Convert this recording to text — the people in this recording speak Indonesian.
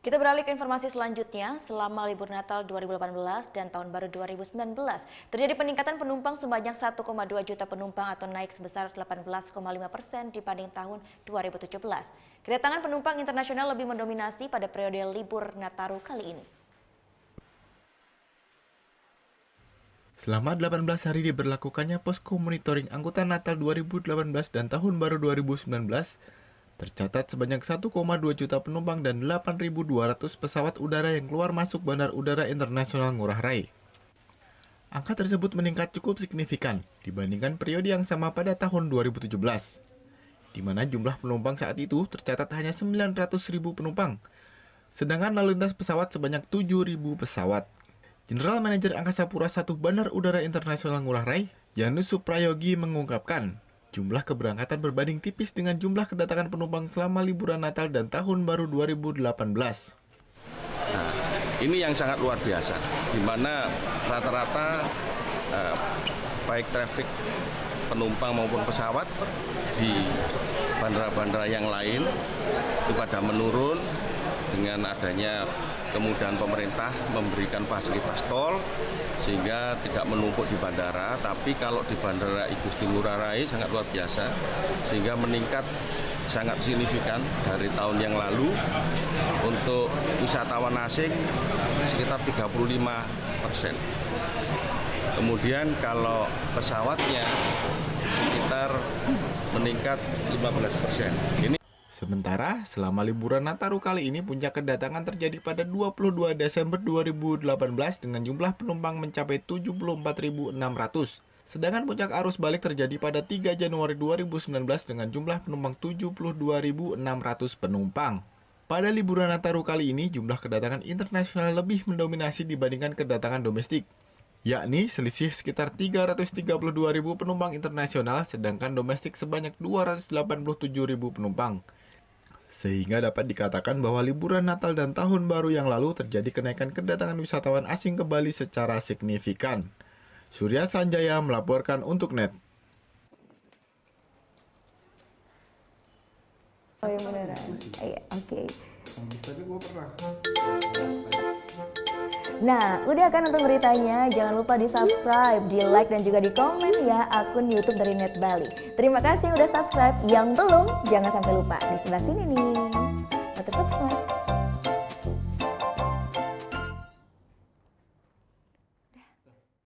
Kita beralih ke informasi selanjutnya. Selama libur Natal 2018 dan Tahun Baru 2019, terjadi peningkatan penumpang sebanyak 1,2 juta penumpang atau naik sebesar 18,5% dibanding tahun 2017. Kedatangan penumpang internasional lebih mendominasi pada periode libur Nataru kali ini. Selama 18 hari diberlakukannya posko monitoring angkutan Natal 2018 dan Tahun Baru 2019, tercatat sebanyak 1,2 juta penumpang dan 8.200 pesawat udara yang keluar masuk Bandar Udara Internasional Ngurah Rai. Angka tersebut meningkat cukup signifikan dibandingkan periode yang sama pada tahun 2017, di mana jumlah penumpang saat itu tercatat hanya 900.000 penumpang, sedangkan lalu lintas pesawat sebanyak 7.000 pesawat. General Manager Angkasa Pura I Bandar Udara Internasional Ngurah Rai, Yanus Suprayogi mengungkapkan, jumlah keberangkatan berbanding tipis dengan jumlah kedatangan penumpang selama liburan Natal dan Tahun Baru 2018. Nah, ini yang sangat luar biasa, di mana rata-rata baik traffic penumpang maupun pesawat di bandara-bandara yang lain itu pada menurun dengan adanya kemudahan pemerintah memberikan fasilitas tol sehingga tidak menumpuk di bandara, tapi kalau di Bandara Igusti Ngurah Rai sangat luar biasa sehingga meningkat sangat signifikan dari tahun yang lalu. Untuk wisatawan asing sekitar 35%. Kemudian kalau pesawatnya sekitar meningkat 15%. Sementara, selama liburan Nataru kali ini puncak kedatangan terjadi pada 22 Desember 2018 dengan jumlah penumpang mencapai 74.600. Sedangkan puncak arus balik terjadi pada 3 Januari 2019 dengan jumlah penumpang 72.600 penumpang. Pada liburan Nataru kali ini, jumlah kedatangan internasional lebih mendominasi dibandingkan kedatangan domestik, yakni selisih sekitar 332.000 penumpang internasional, sedangkan domestik sebanyak 287.000 penumpang. Sehingga dapat dikatakan bahwa liburan Natal dan Tahun Baru yang lalu terjadi kenaikan kedatangan wisatawan asing ke Bali secara signifikan. Surya Sanjaya melaporkan untuk NET. Oh yang beneran? Iya, oke. Tapi gue pernah. Nah, udah kan nonton beritanya? Jangan lupa di-subscribe, di-like, dan juga di-komen ya akun YouTube dari Net Bali. Terima kasih udah subscribe. Yang belum, jangan sampai lupa. Di sebelah sini nih. Subscribe.